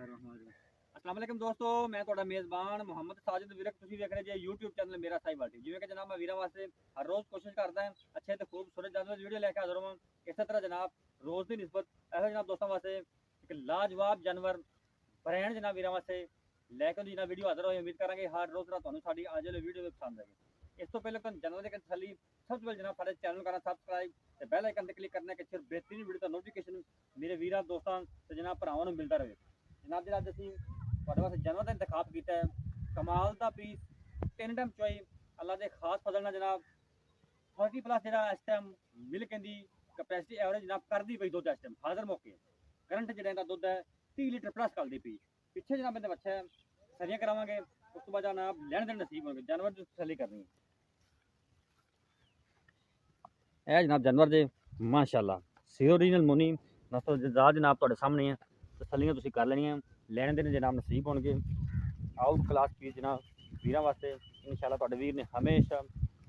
अस्सलाम वालेकुम दोस्तों, मैं ਤੁਹਾਡਾ ਮੇਜ਼ਬਾਨ ਮੁਹੰਮਦ ਸਾजिद ਵਿਰਕ। ਤੁਸੀਂ ਵੇਖ ਰਹੇ ਜੇ YouTube ਚੈਨਲ ਮੇਰਾ ਸਾਈਵਾਲ ਟੀ। ਜਿਵੇਂ ਕਿ ਜਨਾਬ ਮੈਂ ਵੀਰਾਂ ਵਾਸਤੇ ਹਰ ਰੋਜ਼ ਕੋਸ਼ਿਸ਼ ਕਰਦਾ ਹਾਂ ਅੱਛੇ ਤੇ ਖੂਬਸੂਰਤ ਜਾਨਵਰ ਵੀਡੀਓ ਲੈ ਕੇ ਹਾਜ਼ਰ ਹਾਂ। ਇਸੇ ਤਰ੍ਹਾਂ ਜਨਾਬ ਰੋਜ਼ ਦੀ ਨਿਸਬਤ ਇਹੋ ਜਨਾਬ ਦੋਸਤਾਂ ਵਾਸਤੇ ਇੱਕ ਲਾਜਵਾਬ ਜਾਨਵਰ ਬ੍ਰਾਂਡ ਜਨਾਬ ਵੀਰਾਂ ਵਾਸਤੇ ਲੈ ਕੇ ਜਨਾਬ ਵੀਡੀਓ ਹਾਜ਼ਰ ਹੋਈ। ਉਮੀਦ ਕਰਾਂਗੇ ਹਰ ਰੋਜ਼ ਤਰ੍ਹਾਂ ਤੁਹਾਨੂੰ ਸਾਡੀ ਅੱਜ ਵਾਲੀ ਵੀਡੀਓ ਪਸੰਦ ਆਏਗੀ। ਇਸ ਤੋਂ ਪਹਿਲਾਂ ਤੁਹਾਨੂੰ ਜਾਨਵਰ ਦੀ ਤਸੱਲੀ ਸਭ ਤੋਂ ਪਹਿਲਾਂ ਜਨਾਬ ਸਾਡੇ ਚੈਨਲ ਨੂੰ ਕਰਨਾ ਸਬਸਕ੍ਰਾइब ਤੇ ਬੈਲ ਆਈਕਨ ਤੇ ਕਲਿੱਕ ਕਰਨਾ ਕਿ ਸਿਰਫ बेहतरीन वीडियो का नोटिफिकेशन मेरे वीर दोस्तों ਤੇ जनाब ਭਰਾਵਾਂ ਨੂੰ ਮਿਲਦਾ ਰਹੇ। जनाब ਜਿਹੜਾ ਅੱਜ ਅਸੀਂ ਤੁਹਾਡੇ ਵਾਸਤੇ ਜਾਨਵਰ ਦਾ ਇੰਤਖਾਬ ਕੀਤਾ ਹੈ ਕਮਾਲ ਦਾ ਪੀਸ 3 ਟਾਈਮ ਚੋਈ ਅੱਲਾ ਦੇ ਖਾਸ ਫਜ਼ਲ ਨਾਲ ਜਨਾਬ 30 ਪਲੱਸ ਜਿਹੜਾ ਇਸ ਟਾਈਮ ਮਿਲਕ ਦੀ ਕਪੈਸਿਟੀ ਐਵਰੇਜ ਜਨਾਬ ਕਰਦੀ ਪਈ ਦੁੱਧ ਇਸ ਟਾਈਮ ਹਾਜ਼ਰ ਮੌਕੇ ਕਰੰਟ ਜਿਹੜਾ ਦਾ ਦੁੱਧ ਹੈ 30 ਲੀਟਰ ਪਲੱਸ ਕਰਦੀ ਪਈ। ਪਿੱਛੇ ਜਨਾਬ ਇਹਦੇ ਬੱਚਾ ਸਰੀਆਂ ਕਰਾਵਾਂਗੇ ਉਸ ਤੋਂ ਬਾਅਦ ਜਨਾਬ ਲੈਣ ਦੇਣ ਨਸੀਬ ਹੋਣਗੇ ਜਾਨਵਰ ਦੀ ਤਸੱਲੀ ਕਰਨੀ ਹੈ। ਇਹ ਜਨਾਬ ਜਾਨਵਰ ਦੇ ਮਾਸ਼ਾਅੱਲਾ ਸੀ ओरिजिनल मुनी नस्ल जजाद जनाब ਤੁਹਾਡੇ ਸਾਹਮਣੇ ਹੈ। ਤਸੱਲੀਆਂ ਤੁਸੀਂ ਕਰ ਲੈਣੀਆਂ ਲੈਣ ਦੇਣ ਜਨਾਬ ਨਸੀਬ ਹੋਣਗੇ। ਆਊਟ ਕਲਾਸ ਪੀਸ ਜਨਾਬ ਵੀਰਾਂ ਵਾਸਤੇ ਇਨਸ਼ਾਅੱਲਾ ਤੁਹਾਡੇ ਵੀਰ ਨੇ ਹਮੇਸ਼ਾ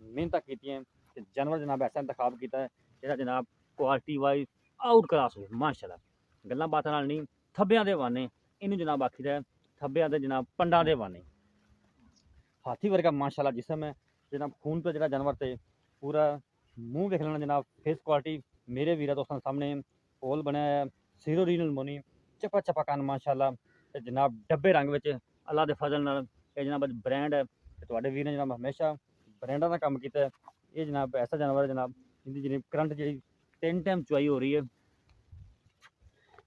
ਮਿਹਨਤਾਂ ਕੀਤੀਆਂ ਤੇ ਜਾਨਵਰ ਜਨਾਬ ਐਸਾ ਇੰਤਖਾਬ ਕੀਤਾ ਹੈ ਜਿਹੜਾ ਜਨਾਬ ਕੁਆਲਿਟੀ ਵਾਈਜ਼ ਆਊਟ ਕਲਾਸ ਹੋਵੇ ਮਾਸ਼ਾਅੱਲਾ। ਗੱਲਾਂ ਬਾਤਾਂ ਨਾਲ ਨਹੀਂ ਥੱਬਿਆਂ ਦੇ ਵਾਨੇ ਇਹਨੂੰ ਜਨਾਬ ਆਖੀਦਾ ਥੱਬਿਆਂ ਦੇ ਜਨਾਬ ਪੰਡਾਂ ਦੇ ਵਾਨੇ। ਹਾਥੀ ਵਰਗਾ ਮਾਸ਼ਾਅੱਲਾ ਜਿਸਮ ਹੈ ਜਨਾਬ ਖੂਨ पे ਜਿਹੜਾ ਜਾਨਵਰ ਤੇ पूरा मूँह देख लेना जनाब। फेस क्वालिटी मेरे वीर दोस्तों सामने पोल बनाया सीरो ओरिजिनल मोनी चपा चपा कान माशाअल्लाह जनाब डब्बे रंग में अल्लाह के फजल नाल जनाब ब्रांड है तो वीर ने जनाब हमेशा ब्रांडा का काम किया। ये जनाब ऐसा जानवर है जनाब जिंदी जी करंट जी 3 टाइम चुआई हो रही है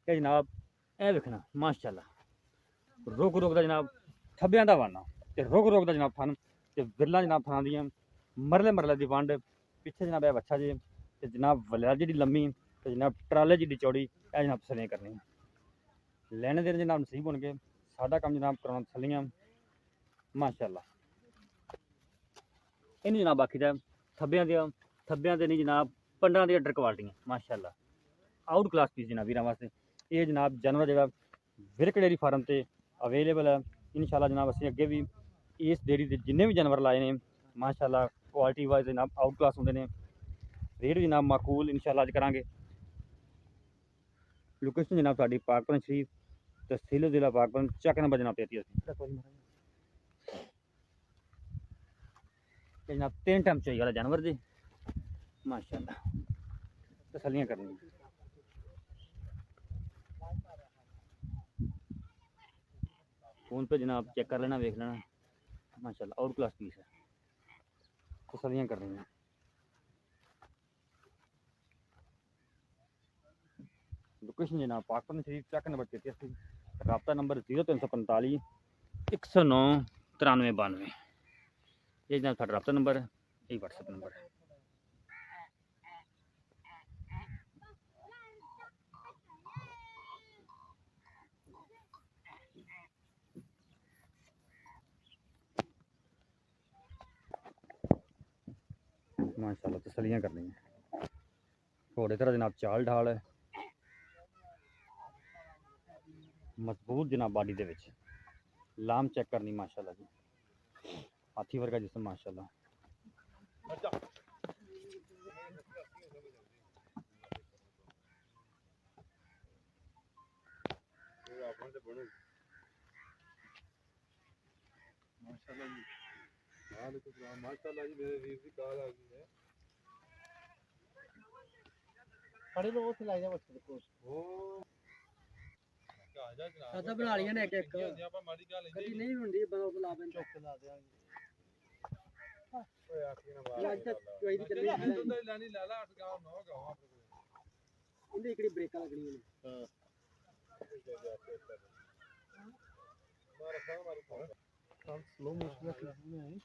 ये जनाब ए वेखना माशाअल्लाह रुक रुक का जनाब थब्बियां दा वाना ते रुक रुक का जनाब थन ते बिरला जनाब थाना दियां मरले मरले दी वंड पिछे जनाब है बच्चा जी ते जनाब वलिया जी लम्मी ते जनाब ट्राले जी चौड़ी ए जनाब तसलियां करनी लेने देने जनाब नसीब होने साडा काम जनाब कराना तसलियां माशाअल्लाह। इन जनाब आखी दा थब्बियां दे नहीं जनाब पंडा दी अडर क्वालिटियां माशाअल्लाह आउट क्लास पीस जनाब वीरां वास्ते। ये जनाब जानवर जो विरक डेयरी फार्म से अवेलेबल है इंशाअल्लाह जनाब असीं अगे भी इस डेयरी के जिन्ने भी जानवर लाए हैं माशाअल्लाह क्वालिटी वाइज जनाब आउट क्लास होंगे ने रेट जनाब माकूल इंशाअल्लाह अज करांगे। लोकेशन जनाब साडी पाकपन शरीफ तहसील जिला पाकपन चक नंबर जनाब 33 जनाब 3 टाइम चाहिए वाला जानवर जी माशाअल्लाह तसलियां करनी फोन पे जनाब चेक कर लेना देख लेना माशाअल्लाह आउट क्लास पीस है तसलियां कर रही हैं। लोकेशन जनाब पाकपन शरीफ चक नंबर 33 रबता नंबर 0345 109 9392 ये जनाब साडा रबता नंबर है यही व्हाट्सएप नंबर है। माशाअल्लाह तसलियां करनी है थोड़े तरह जनाब चाल ढाल है मजबूत जनाब बॉडी दे विच लाम चेक करनी माशाअल्लाह जी हाथी वर्गा जिसम माशाअल्लाह। माशाल्लाह जी मेरे वीर की कॉल आ गई है खड़े लोग खिलाई जा बच्चे को वो ਆ ਜਾ ਜਨਾਬ ਸਾਦਾ ਬਣਾ ਲਈਆਂ ਨੇ ਇੱਕ ਇੱਕ ਆਪਾਂ ਮਾੜੀ ਗੱਲ ਕਦੀ ਨਹੀਂ ਹੁੰਦੀ ਬਣਾ ਬੁਲਾ ਬੈਂ ਚੁੱਕ ਲਾ ਦੇਾਂਗੇ ਓਏ ਆਖੀ ਨਾ ਇਹ ਅੱਜ ਤੱਕ ਕੋਈ ਦੀ ਚੱਲੀ ਬਾਤ ਦੁੱਧ ਲੈਣੀ ਲੈ ਲਾ 8 ਗਾਉ 9 ਗਾਉ ਆਪਣੇ ਕੋਲ ਇਹਦੇ ਇਕੜੀ ਬ੍ਰੇਕਾਂ ਲੱਗਣੀਆਂ ਨੇ ਹਾਂ ਮਾਰਾ ਮਾਰੂ ਕੰਮ ਸਲੋ ਮੋਸ਼ਨ